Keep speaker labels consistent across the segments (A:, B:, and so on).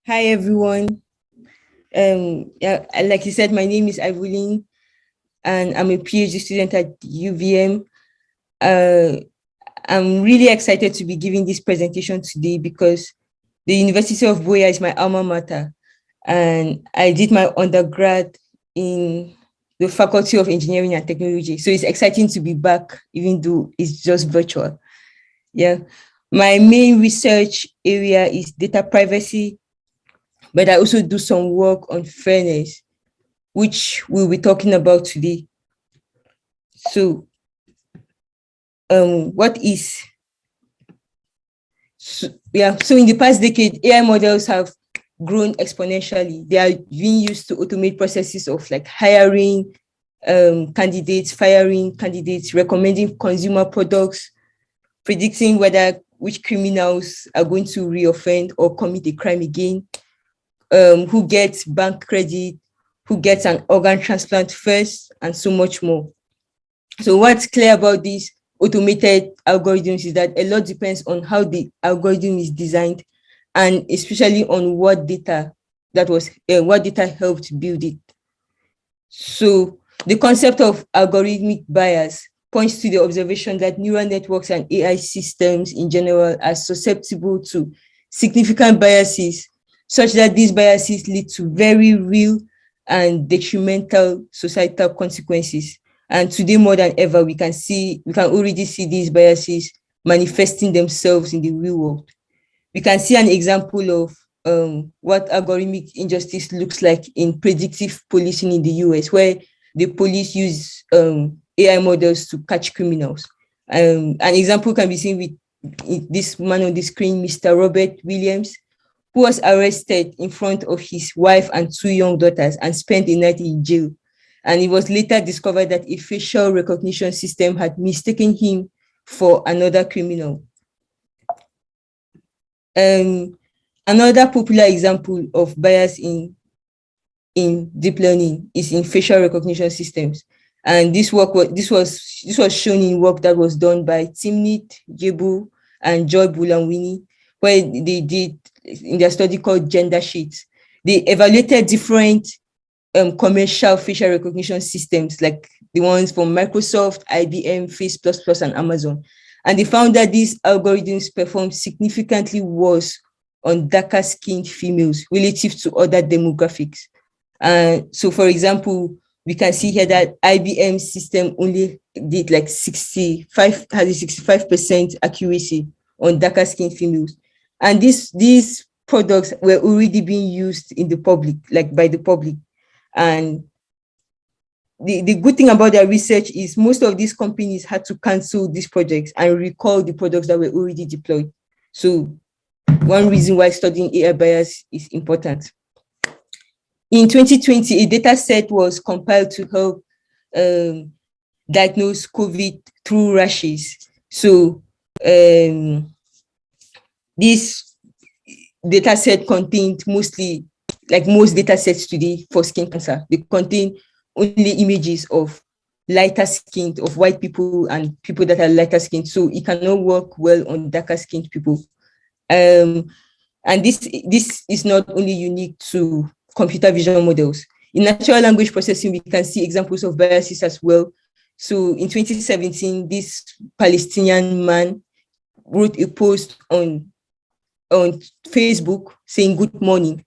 A: Hi everyone. Yeah, like you said, my name is Evelyn, and I'm a PhD student at UVM. Uh, I'm really excited to be giving this presentation today because the University of Buea is my alma mater, and I did my undergrad in the Faculty of Engineering and Technology. So it's exciting to be back, even though it's just virtual. Yeah, my main research area is data privacy, but I also do some work on fairness, which we'll be talking about today. So, what is so in the past decade, AI models have grown exponentially. They are being used to automate processes of like hiring candidates, firing candidates, recommending consumer products, predicting whether which criminals are going to reoffend or commit a crime again, who gets bank credit, who gets an organ transplant first, and so much more. So what's clear about these automated algorithms is that a lot depends on how the algorithm is designed, and especially on what data helped build it. So the concept of algorithmic bias points to the observation that neural networks and AI systems in general are susceptible to significant biases, such that these biases lead to very real and detrimental societal consequences. And today, more than ever, we can already see these biases manifesting themselves in the real world. We can see an example of what algorithmic injustice looks like in predictive policing in the US, where the police use AI models to catch criminals. An example can be seen with this man on the screen, Mr. Robert Williams, who was arrested in front of his wife and two young daughters and spent a night in jail. And it was later discovered that a facial recognition system had mistaken him for another criminal. Another popular example of bias in deep learning is in facial recognition systems. And this was shown in work that was done by Timnit Jebu and Joy Bulanwini, where they did in their study called Gender Sheets. They evaluated different commercial facial recognition systems, like the ones from Microsoft, IBM, Face++, and Amazon. And they found that these algorithms perform significantly worse on darker skinned females relative to other demographics. So, for example, we can see here that IBM system only did like 65% accuracy on darker skinned females. And these products were already being used in the public, like by the public. And the good thing about their research is most of these companies had to cancel these projects and recall the products that were already deployed. So one reason why studying AI bias is important. In 2020, a data set was compiled to help diagnose COVID through rashes. So this data set contained mostly, like most data sets today for skin cancer, they contain only images of lighter skinned, of white people and people that are lighter skinned. So it cannot work well on darker skinned people. And this is not only unique to computer vision models. In natural language processing, we can see examples of biases as well. So in 2017, this Palestinian man wrote a post on Facebook saying good morning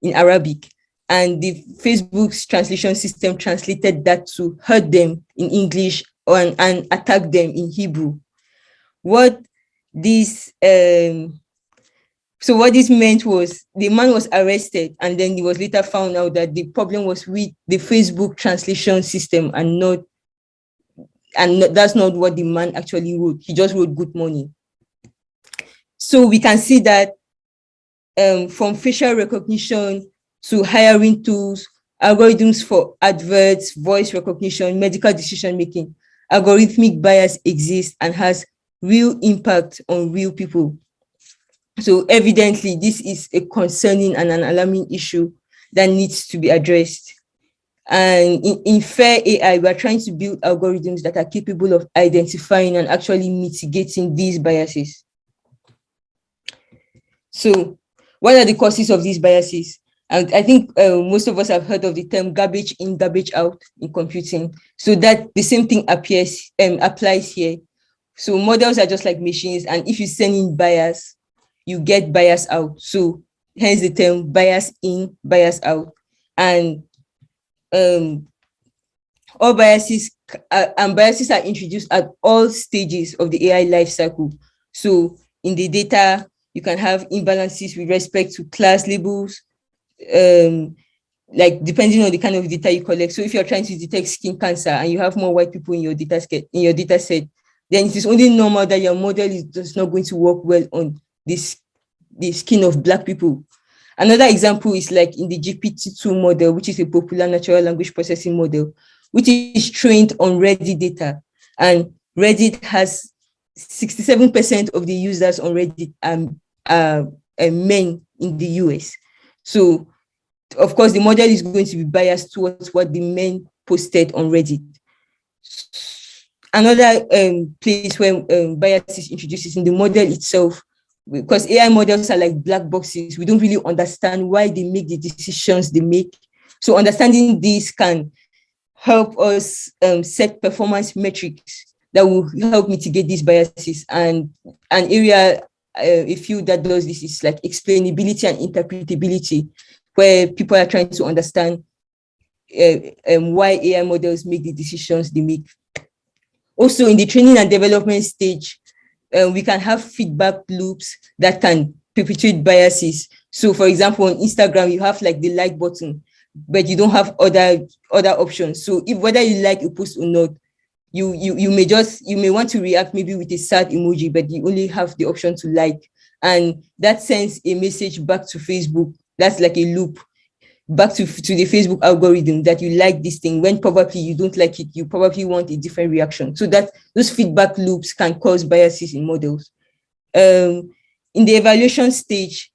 A: in Arabic. And the Facebook's translation system translated that to hurt them in English and attack them in Hebrew. What this meant was the man was arrested, and then it was later found out that the problem was with the Facebook translation system and that's not what the man actually wrote. He just wrote good morning. So we can see that from facial recognition to hiring tools, algorithms for adverts, voice recognition, medical decision making, algorithmic bias exists and has real impact on real people. So evidently, this is a concerning and an alarming issue that needs to be addressed. And in Fair AI, we are trying to build algorithms that are capable of identifying and actually mitigating these biases. So What are the causes of these biases? And I think most of us have heard of the term garbage in, garbage out in computing. So that the same thing applies here. So models are just like machines, and if you send in bias, you get bias out. So hence the term bias in, bias out. And um, all biases and biases are introduced at all stages of the AI life cycle. So in the data, you can have imbalances with respect to class labels, um, like depending on the kind of data you collect. So if you're trying to detect skin cancer and you have more white people in your data set, then it is only normal that your model is just not going to work well on the skin of Black people. Another example is like in the GPT-2 model, which is a popular natural language processing model, which is trained on Reddit data. And Reddit has 67% of the users on Reddit are men in the US. So, of course, the model is going to be biased towards what the men posted on Reddit. Another place where bias is introduced is in the model itself, because AI models are like black boxes. We don't really understand why they make the decisions they make. So understanding this can help us set performance metrics that will help mitigate these biases. And an area, a field that does this is like explainability and interpretability, where people are trying to understand why AI models make the decisions they make. Also, in the training and development stage, we can have feedback loops that can perpetuate biases. So, for example, on Instagram, you have like the like button, but you don't have other options. So, if whether you like a post or not, you may want to react maybe with a sad emoji, but you only have the option to like, and that sends a message back to Facebook. That's like a loop back to the Facebook algorithm that you like this thing, when probably you don't like it, you probably want a different reaction. So that those feedback loops can cause biases in models. In the evaluation stage,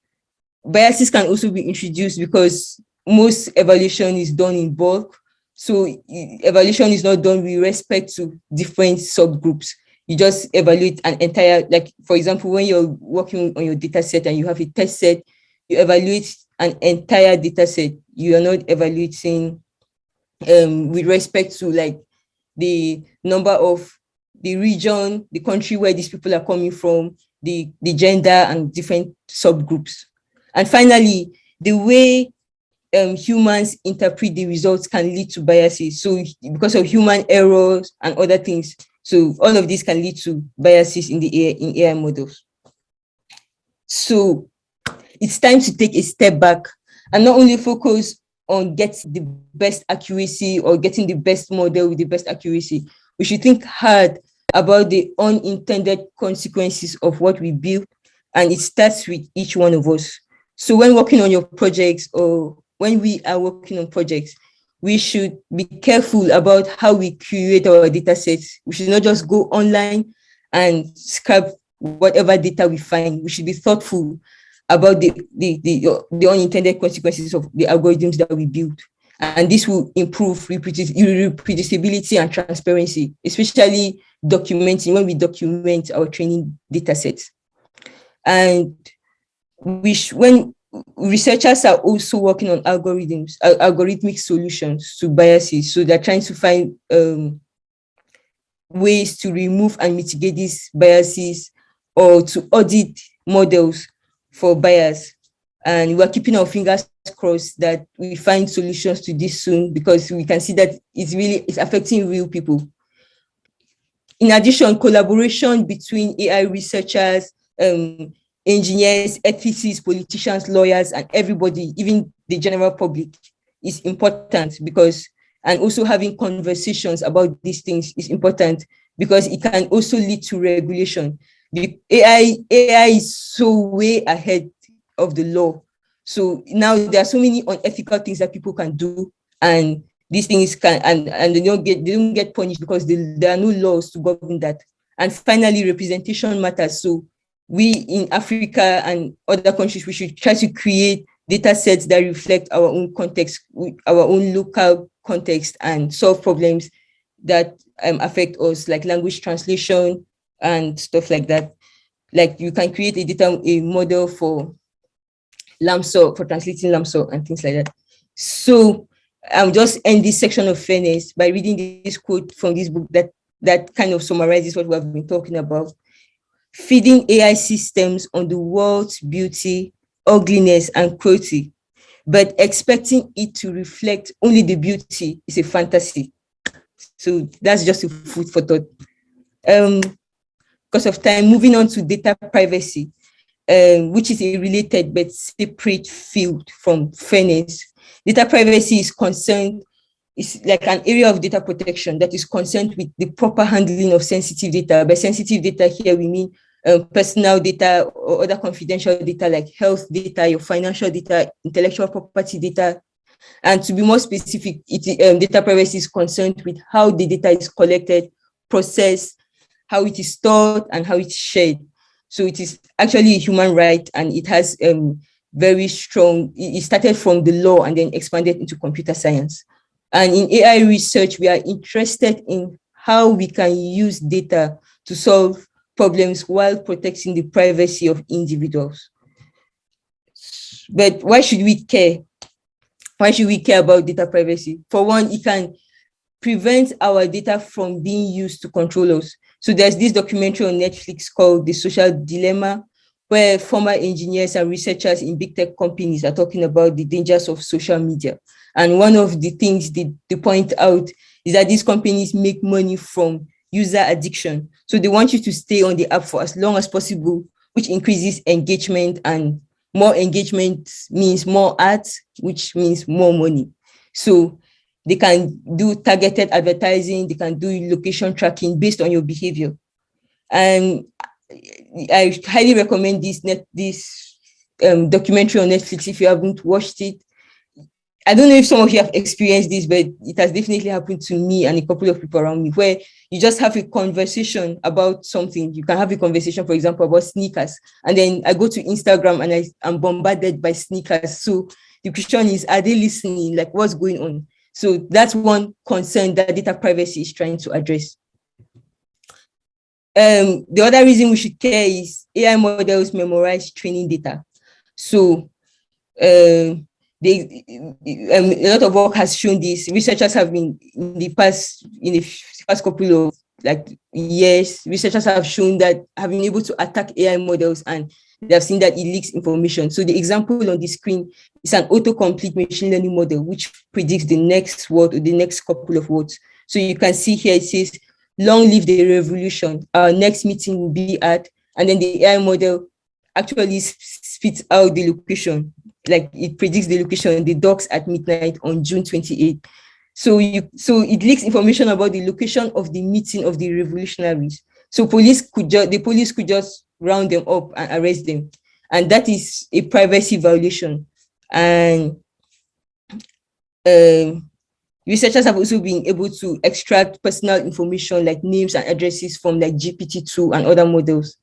A: biases can also be introduced because most evaluation is done in bulk. So evaluation is not done with respect to different subgroups. You just evaluate an entire, like for example, when you're working on your data set and you have a test set, you evaluate an entire data set. You are not evaluating with respect to like the number of the region, the country where these people are coming from, the gender and different subgroups. And finally, the way humans interpret the results can lead to biases. So because of human errors and other things, so all of this can lead to biases in the AI models. So it's time to take a step back and not only focus on getting the best accuracy or getting the best model with the best accuracy. We should think hard about the unintended consequences of what we build, and it starts with each one of us. So when working on your projects or when we are working on projects, we should be careful about how we curate our data sets. We should not just go online and scrap whatever data we find. We should be thoughtful about the unintended consequences of the algorithms that we build. And this will improve reproducibility and transparency, especially documenting, when we document our training data sets. And when researchers are also working on algorithmic solutions to biases, so they're trying to find ways to remove and mitigate these biases or to audit models for bias. And we're keeping our fingers crossed that we find solutions to this soon, because we can see that it's affecting real people. In addition, collaboration between AI researchers, engineers, ethicists, politicians, lawyers, and everybody, even the general public, is important, because, and also having conversations about these things is important, because it can also lead to regulation. The AI is so way ahead of the law. So now there are so many unethical things that people can do, and these things and they don't get punished because there are no laws to govern that. And finally, representation matters. So we in Africa and other countries, we should try to create data sets that reflect our own context, our own local context, and solve problems that affect us, like language translation and stuff like that. Like you can create a model for LAMSO, for translating LAMSO and things like that. So I'll just end this section of fairness by reading this quote from this book that kind of summarizes what we have been talking about. Feeding AI systems on the world's beauty, ugliness, and cruelty, but expecting it to reflect only the beauty is a fantasy. So that's just a food for thought. Because of time, moving on to data privacy, which is a related but separate field from fairness. Data privacy is like an area of data protection that is concerned with the proper handling of sensitive data. By sensitive data here, we mean personal data or other confidential data like health data, your financial data, intellectual property data. And to be more specific, data privacy is concerned with how the data is collected, processed, how it is stored, and how it's shared. So it is actually a human right, and it has very strong, it started from the law and then expanded into computer science. And in AI research, we are interested in how we can use data to solve problems while protecting the privacy of individuals. But why should we care? Why should we care about data privacy? For one, it can prevent our data from being used to control us. So there's this documentary on Netflix called The Social Dilemma, where former engineers and researchers in big tech companies are talking about the dangers of social media. And one of the things they point out is that these companies make money from user addiction. So they want you to stay on the app for as long as possible, which increases engagement, and more engagement means more ads, which means more money. So they can do targeted advertising, they can do location tracking based on your behavior. And I highly recommend this documentary on Netflix if you haven't watched it. I don't know if some of you have experienced this, but it has definitely happened to me and a couple of people around me, where you just have a conversation about something. You can have a conversation, for example, about sneakers. And then I go to Instagram and I'm bombarded by sneakers. So the question is, are they listening? Like, what's going on? So that's one concern that data privacy is trying to address. The other reason we should care is AI models memorize training data. So a lot of work has shown this. Researchers have been in the past couple of years, researchers have shown that have been able to attack AI models, and they have seen that it leaks information. So the example on the screen is an autocomplete machine learning model which predicts the next word or the next couple of words. So you can see here it says, "Long live the revolution. Our next meeting will be at," and then the AI model actually spits out the location. Like, it predicts the location, the docks at midnight on June 28th. So it leaks information about the location of the meeting of the revolutionaries. So the police could just round them up and arrest them. And that is a privacy violation. And researchers have also been able to extract personal information like names and addresses from like GPT-2 and other models,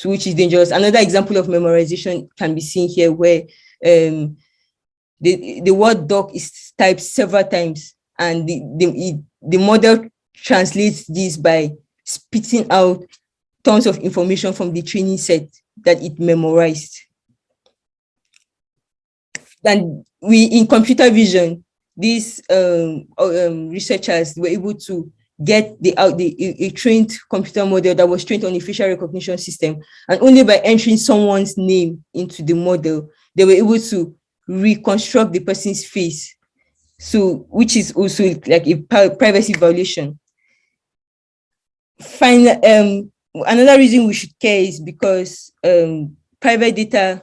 A: which is dangerous. Another example of memorization can be seen here, where the word doc is typed several times, and the model translates this by spitting out tons of information from the training set that it memorized. And in computer vision, these researchers were able to get a trained computer model that was trained on a facial recognition system, and only by entering someone's name into the model, they were able to reconstruct the person's face. So, which is also like a privacy violation. Finally, another reason we should care is because private data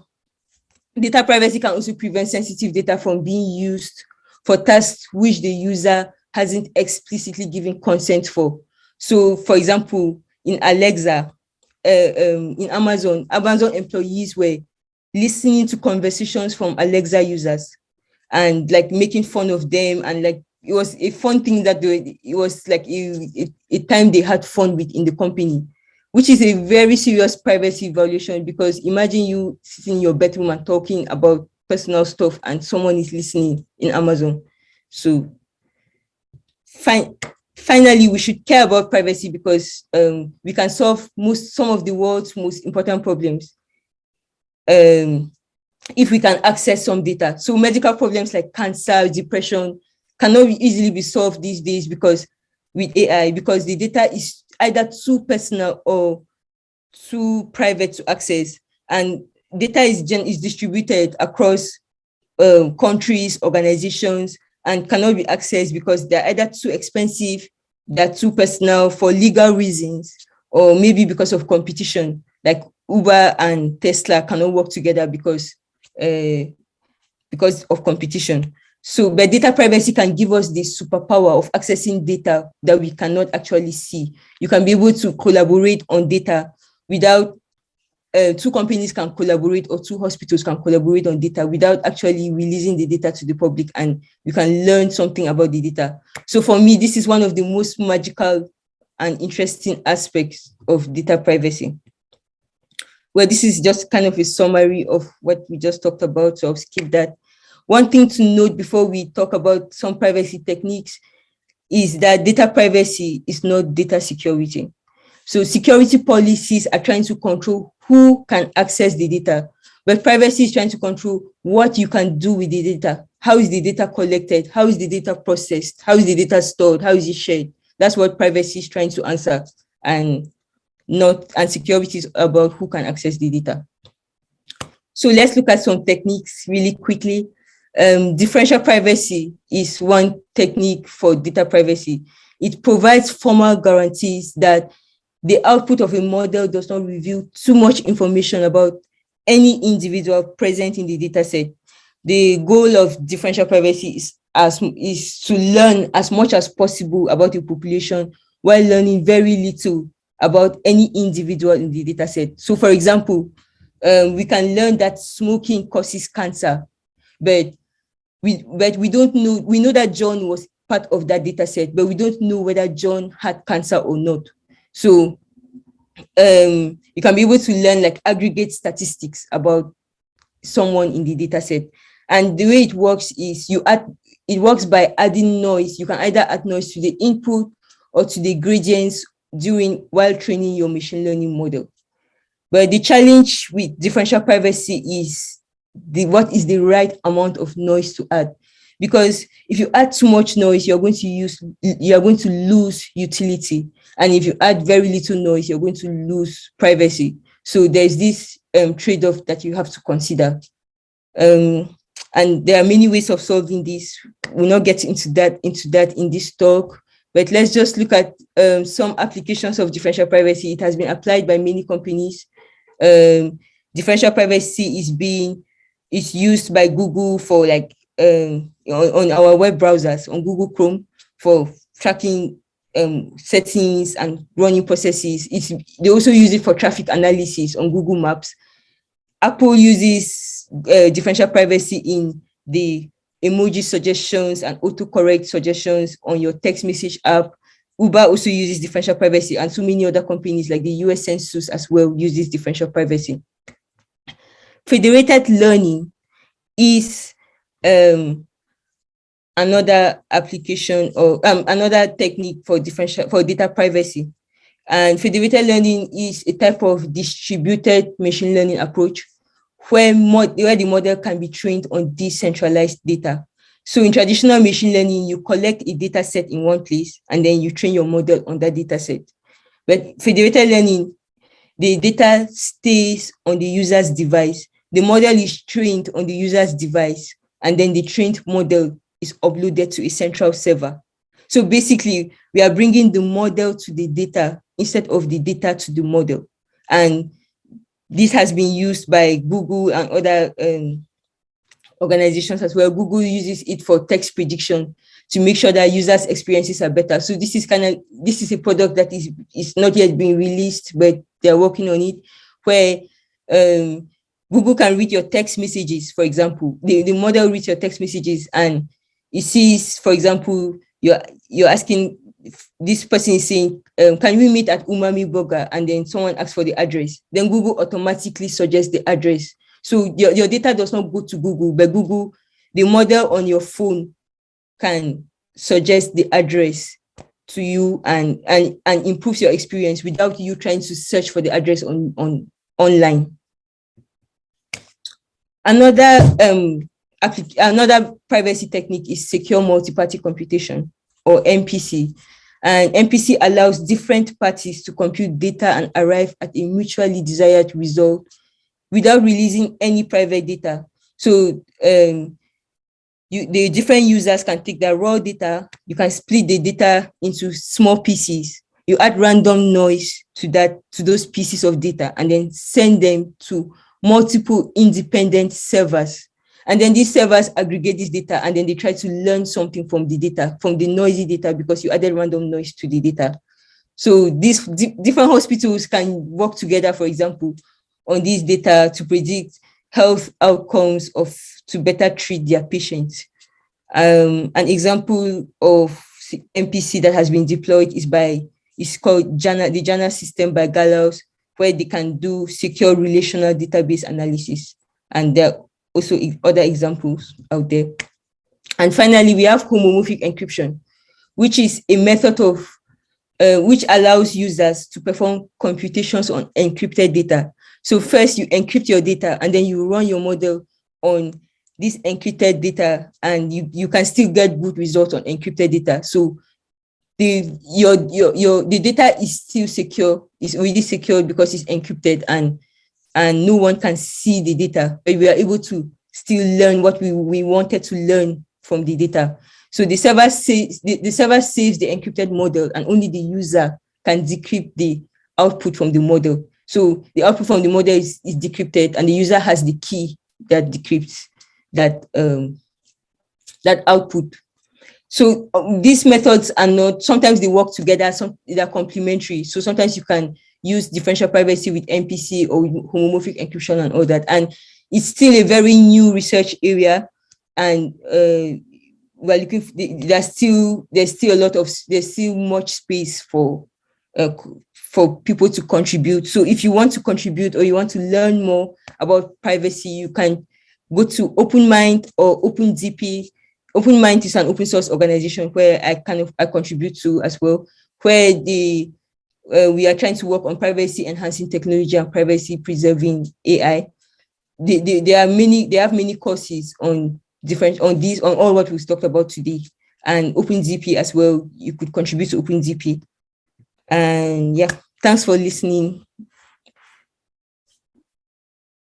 A: privacy can also prevent sensitive data from being used for tasks which the user hasn't explicitly given consent for. So, for example, in Alexa, in Amazon employees were listening to conversations from Alexa users and like making fun of them, and like it was a fun thing that it was like a time they had fun with in the company, which is a very serious privacy violation, because imagine you sitting in your bedroom and talking about personal stuff and someone is listening in Amazon. So finally, we should care about privacy because we can solve some of the world's most important problems. if we can access some data. So medical problems like cancer, depression cannot easily be solved these days because with AI, because the data is either too personal or too private to access, and data is distributed across countries, organizations, and cannot be accessed because they're either too expensive, they're too personal for legal reasons, or maybe because of competition, like Uber and Tesla cannot work together because of competition. So, but data privacy can give us the superpower of accessing data that we cannot actually see. You can be able to collaborate on data without two companies can collaborate, or two hospitals can collaborate on data without actually releasing the data to the public, and you can learn something about the data. So for me, this is one of the most magical and interesting aspects of data privacy. Well, this is just kind of a summary of what we just talked about, so I'll skip that. One thing to note before we talk about some privacy techniques is that data privacy is not data security. So security policies are trying to control who can access the data, but privacy is trying to control what you can do with the data. How is the data collected? How is the data processed? How is the data stored? How is it shared? That's what privacy is trying to answer, and security is about who can access the data. So let's look at some techniques really quickly. Differential privacy is one technique for data privacy. It provides formal guarantees that the output of a model does not reveal too much information about any individual present in the dataset. The goal of differential privacy is to learn as much as possible about the population while learning very little about any individual in the dataset. So, for example, we can learn that smoking causes cancer, but we don't know. We know that John was part of that dataset, but we don't know whether John had cancer or not. So you can be able to learn like aggregate statistics about someone in the data set. And the way it works is it works by adding noise. You can either add noise to the input or to the gradients while training your machine learning model. But the challenge with differential privacy is what is the right amount of noise to add. Because if you add too much noise, you're going to lose utility. And if you add very little noise, you're going to lose privacy. So there's this trade-off that you have to consider. And there are many ways of solving this. We'll not get into that in this talk, but let's just look at some applications of differential privacy. It has been applied by many companies. Differential privacy is used by Google for like on our web browsers, on Google Chrome, for tracking settings and running processes. They also use it for traffic analysis on Google Maps. Apple uses differential privacy in the emoji suggestions and autocorrect suggestions on your text message app. Uber also uses differential privacy, and so many other companies like the US Census as well uses differential privacy. Federated learning is another application or another technique for data privacy. And federated learning is a type of distributed machine learning approach where the model can be trained on decentralized data. So in traditional machine learning, you collect a data set in one place and then you train your model on that data set. But federated learning, the data stays on the user's device. The model is trained on the user's device, and then the trained model is uploaded to a central server. So basically, we are bringing the model to the data instead of the data to the model. And this has been used by Google and other organizations as well. Google uses it for text prediction to make sure that users' experiences are better. So this is a product that is not yet being released, but they're working on it, where Google can read your text messages, for example. The model reads your text messages and it sees, for example, you're asking, this person is saying, can we meet at Umami Burger? And then someone asks for the address. Then Google automatically suggests the address. So your data does not go to Google, but Google, the model on your phone, can suggest the address to you and improves your experience without you trying to search for the address online. Another another privacy technique is secure multi-party computation, or MPC. And MPC allows different parties to compute data and arrive at a mutually desired result without releasing any private data. So the different users can take the raw data, you can split the data into small pieces, you add random noise to those pieces of data, and then send them to multiple independent servers. And then these servers aggregate this data, and then they try to learn something from the data, from the noisy data, because you added random noise to the data. So these different hospitals can work together, for example, on this data to predict health outcomes to better treat their patients. An example of MPC that has been deployed is called the JANA system by Gallows, where they can do secure relational database analysis. And there are also other examples out there. And finally, we have homomorphic encryption, which is a method of which allows users to perform computations on encrypted data. So first you encrypt your data, and then you run your model on this encrypted data, and you can still get good results on encrypted data. So the data is still secure, it's already secure because it's encrypted, and no one can see the data, but we are able to still learn what we wanted to learn from the data. So the server saves the encrypted model, and only the user can decrypt the output from the model. So the output from the model is decrypted, and the user has the key that decrypts that output. So these methods are not, sometimes they work together, they're complementary. So sometimes you can use differential privacy with MPC or homomorphic encryption and all that. And it's still a very new research area, and we're looking there's still much space for people to contribute. So if you want to contribute or you want to learn more about privacy, you can go to OpenMind or OpenDP. OpenMind is an open source organization where I contribute to as well, where we are trying to work on privacy enhancing technology and privacy preserving AI. They have many courses on all what we've talked about today, and OpenDP as well. You could contribute to OpenDP. And yeah, thanks for listening.